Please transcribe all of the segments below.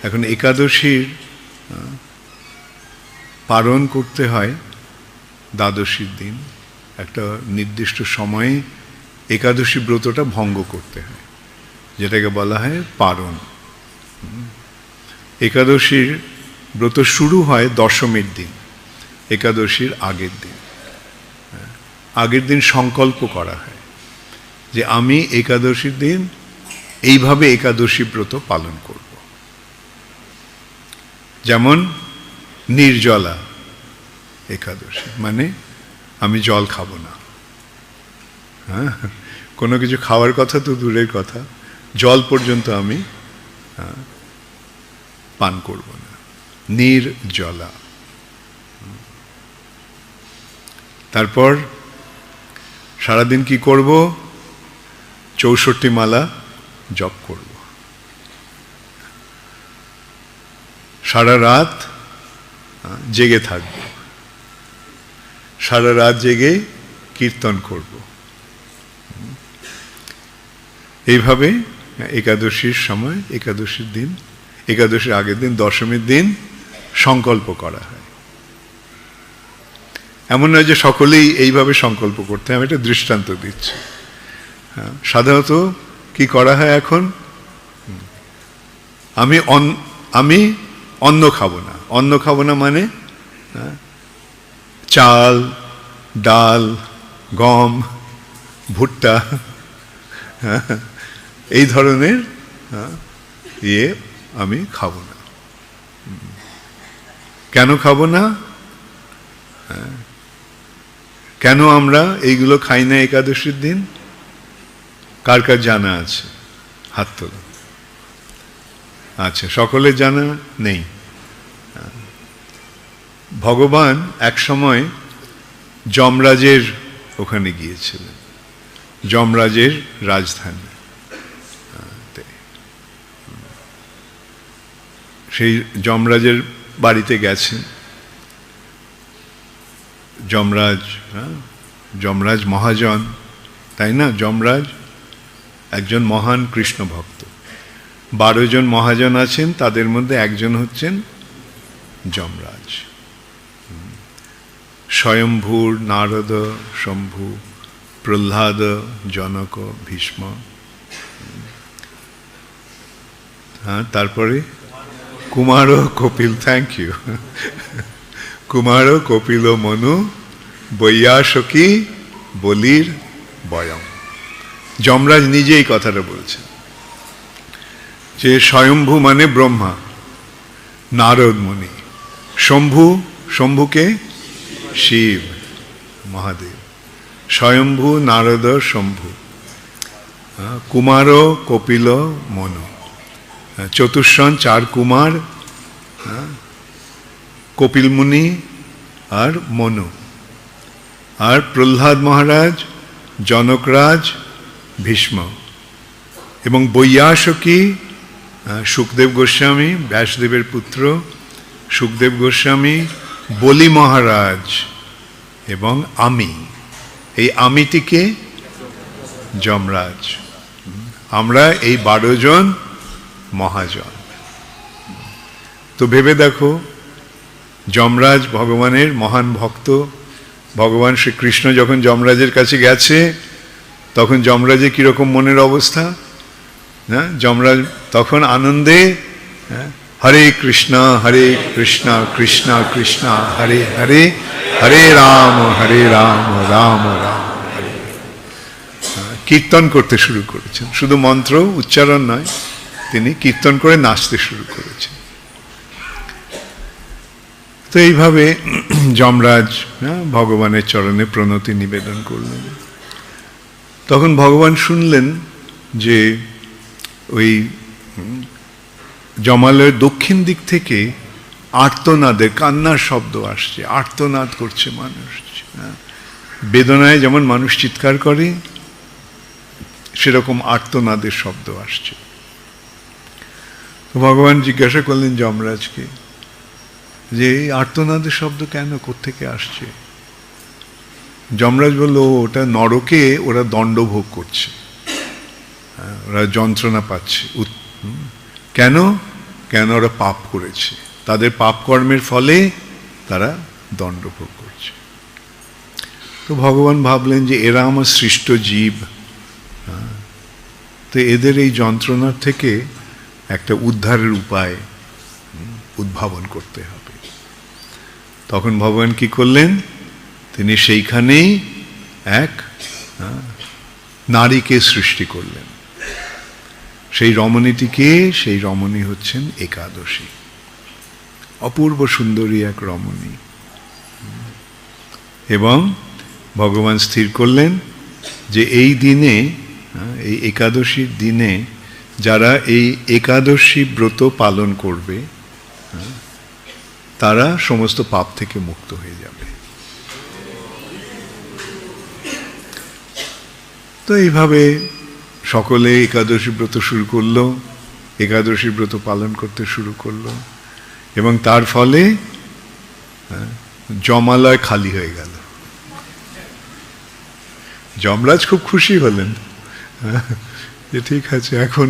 এখন একাদশীর পালন করতে হয় দ্বাদশীর দিন, একটা নির্দিষ্ট সময়ে একাদশী ব্রতটা ভঙ্গ করতে হয়, যেটাকে বলা হয় পারণ। একাদশীর ব্রত শুরু হয় দশমীর দিন, একাদশীর আগের দিন। আগের দিন সংকল্প করা হয় যে আমি একাদশীর দিন এইভাবে একাদশী ব্রত পালন করব। যেমন নির্জলা একাদশী, মানে আমি জল খাবো না। হ্যাঁ, কোনো কিছু খাওয়ার কথা তো দূরের কথা, জল পর্যন্ত আমি পান করব না, নির্জলা। তারপর সারাদিন কি করব? 64 মালা জপ করব। সারা রাত জেগে থাকব, সারা রাত জেগে কীর্তন করব। এইভাবে একাদশীর সময়, একাদশীর দিন, একাদশীর আগের দিন, দশমীর দিন সংকল্প করা হয়। এমন নয় যে সকলেই এইভাবে সংকল্প করতে হয়, আমি একটা দৃষ্টান্ত দিচ্ছি। সাধারণত কি করা হয় এখন? আমি অন্ন খাবো না। অন্ন খাবো না মানে চাল, ডাল, গম, ভুট্টা, এই ধরনের আমি খাবো না। কেন খাবো না? কেন আমরা এইগুলো খাই না একাদশীর দিন? কার কার জানা আছে? হাত তোলো। আচ্ছা, সকলের জানা নেই। ভগবান এক সময় যমরাজের ওখানে গিয়েছিলেন, যমরাজের রাজধানী। সেই যমরাজের বাড়িতে গেছেন। যমরাজ, যমরাজ মহাজন, তাই না? যমরাজ একজন মহান কৃষ্ণ ভক্ত। 12 জন মহাজন আছেন, তাদের মধ্যে একজন হচ্ছেন যমরাজ। স্বয়ম্ভূর, নারদ, শম্ভু, প্রহ্লাদ, জনক, ভীষ্ম। তারপরে কুমার, কপিল, থ্যাংক ইউ, কুমার, কপিল, মনু, বৈয়াসকি, বলির, বয়ম। যমরাজ নিজে এই কথাটা বলছেন যে স্বয়ম্ভু মানে ব্রহ্মা, নারদ মুনি, শম্ভু, শম্ভুকে শিব মহাদেব, স্বয়ম্ভু, নারদ, শম্ভু, কুমার, কপিল, মনু, চতুর্শন 4 কুমার, কপিল মুনি আর মনু, আর প্রহ্লাদ মহারাজ, জনকরাজ, ভীষ্ম, এবং বৈয়াসকি সুখদেব গোস্বামী, ব্যাসদেবের পুত্র সুখদেব গোস্বামী, বলি মহারাজ এবং আমি। এই আমিটিকে যমরাজ। আমরা এই 12 জন মহাজন। তো ভেবে দেখো, যমরাজ ভগবানের মহান ভক্ত। ভগবান শ্রীকৃষ্ণ যখন যমরাজের কাছে গেছে, তখন যমরাজের কিরকম মনের অবস্থা? হ্যাঁ, যমরাজ তখন আনন্দে হরে কৃষ্ণ কৃষ্ণ কৃষ্ণ হরে হরে, হরে রাম রাম রাম হরে। কীর্তন করতে শুরু করেছেন, শুধু মন্ত্র উচ্চারণ নয়, তিনি কীর্তন করে নাচতে শুরু করেছেন। তো এইভাবে যমরাজ ভগবানের চরণে প্রণতি নিবেদন করলেন। তখন ভগবান শুনলেন যে ওই জমালয়ের দক্ষিণ দিক থেকে আর্তনাদের, কান্নার শব্দ আসছে। আর্তনাদ করছে মানুষ, বেদনায় যেমন মানুষ চিৎকার করে সেরকম আর্তনাদের শব্দ আসছে। তো ভগবান জিজ্ঞাসা করলেন যমরাজকে যে এই আর্তনাদের শব্দ কেন, কোত্থেকে আসছে? যমরাজ বলল, ওটা নরকে ওরা দণ্ড ভোগ করছে, ওরা যন্ত্রণা পাচ্ছে। কেন? কেন ওরা পাপ করেছে, তাদের পাপ কর্মের ফলে তারা দণ্ড ভোগ করছে। তো ভগবান ভাবলেন যে এরা আমার সৃষ্ট জীব, তো এদের এই যন্ত্রণার থেকে একটা উদ্ধারের উপায় উদ্ভাবন করতে হবে। তখন ভগবান কি করলেন, তিনি সেইখানেই এক নারীকে সৃষ্টি করলেন। সেই রমণীটিকে, সেই রমণী হচ্ছেন একাদশী, অপূর্ব সুন্দরী এক রমণী। এবং ভগবান স্থির করলেন যে এই দিনে, এই একাদশীর দিনে যারা এই একাদশী ব্রত পালন করবে তারা সমস্ত পাপ থেকে মুক্ত হয়ে যাবে। তো এইভাবে সকলে একাদশী ব্রত শুরু করলো, একাদশী ব্রত পালন করতে শুরু করলো, এবং তার ফলে যমালয় খালি হয়ে গেল। যমরাজ খুব খুশি হলেন যে ঠিক আছে, এখন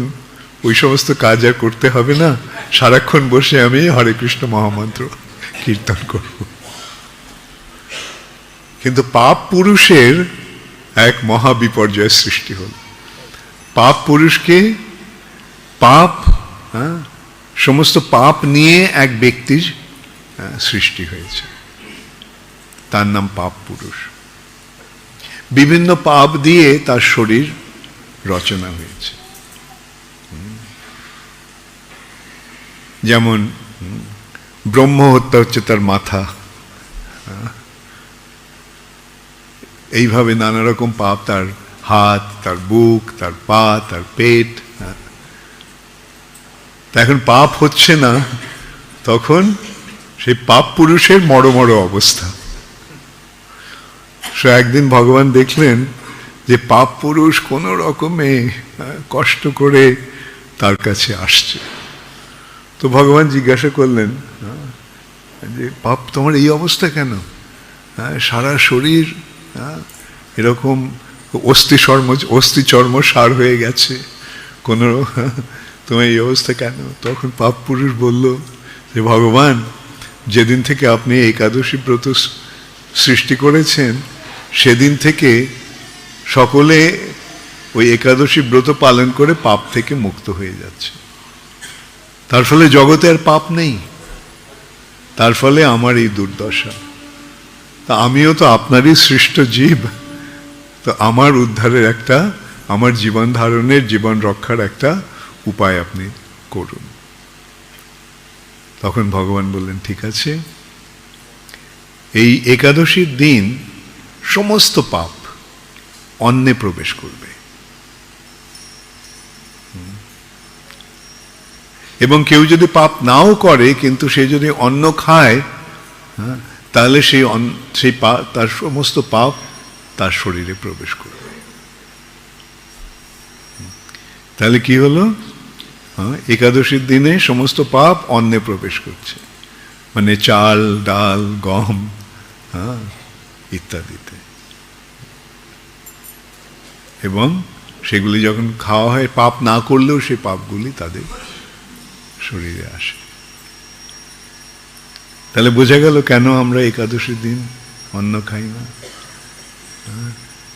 ওই সমস্ত কাজ আর করতে হবে না, সারাক্ষণ বসে আমি হরে কৃষ্ণ মহামন্ত্র কীর্তন করব। কিন্তু পাপ পুরুষের এক মহা বিপর্যয়ের সৃষ্টি হল। পাপ পুরুষকে, পাপ, সমস্ত পাপ নিয়ে এক ব্যক্তির সৃষ্টি হয়েছে, তার নাম পাপ পুরুষ। বিভিন্ন পাপ দিয়ে তার শরীর রচনা হয়েছে। যেমন ব্রহ্ম হত্যা হচ্ছে তার মাথা, এইভাবে নানা রকম পাপ, তার হাত, তার বুক, তার পা, তার পেট। এখন পাপ হচ্ছে না, তখন সেই পাপ পুরুষের মরো মরো অবস্থা। সে একদিন ভগবান দেখলেন যে পাপ পুরুষ কোনো রকমে কষ্ট করে তার কাছে আসছে। তো ভগবান জিজ্ঞাসা করলেন যে পাপ, তোমার এই অবস্থা কেন? সারা শরীর এরকম অস্থি চর্ম সার হয়ে গেছে, কোনো তোমার এই অবস্থা কেন? তখন পাপ পুরুষ বলল যে ভগবান, যেদিন থেকে আপনি একাদশী ব্রত সৃষ্টি করেছেন সেদিন থেকে সকলে ওই একাদশী ব্রত পালন করে পাপ থেকে মুক্ত হয়ে যাচ্ছে। তার ফলে জগতে আর পাপ নেই, তার ফলে আমার এই দুর্দশা। তা আমিও তো আপনারই সৃষ্ট জীব, তো আমার উদ্ধারের একটা, আমার জীবন ধারণের, জীবন রক্ষার একটা উপায় আপনি করুন। তখন ভগবান বললেন ঠিক আছে, এই একাদশীর দিন সমস্ত পাপ অন্নে প্রবেশ করবে, এবং কেউ যদি পাপ নাও করে কিন্তু সে যদি অন্ন খায়, তাহলে সেই তার সমস্ত পাপ তার শরীরে প্রবেশ করবে। তাহলে কি হলো? একাদশীর দিনে সমস্ত পাপ অন্নে প্রবেশ করছে, মানে চাল, ডাল, গম ইত্যাদিতে, এবং সেগুলি যখন খাওয়া হয়, পাপ না করলেও সেই পাপগুলি তাদের শরীরে আসে। তাহলে বোঝা গেল কেন আমরা একাদশীর দিন অন্ন খাই না।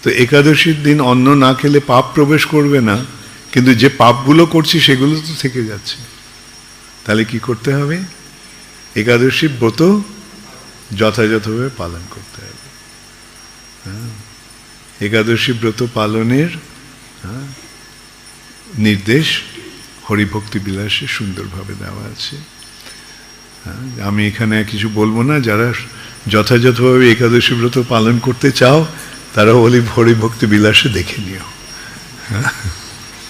তো একাদশীর দিন অন্ন না খেলে পাপ প্রবেশ করবে না, কিন্তু যে পাপগুলো করছি সেগুলো তো থেকে যাচ্ছে। তাহলে কি করতে হবে? একাদশী ব্রত যথাযথভাবে পালন করতে হবে। একাদশী ব্রত পালনের নির্দেশ হরিভক্তি বিলাসে সুন্দরভাবে দেওয়া আছে। আমি এখানে কিছু বলবো না, যারা যথাযথভাবে একাদশী ব্রত পালন করতে চাও তারা হরিভক্তি বিলাসে দেখে নিও।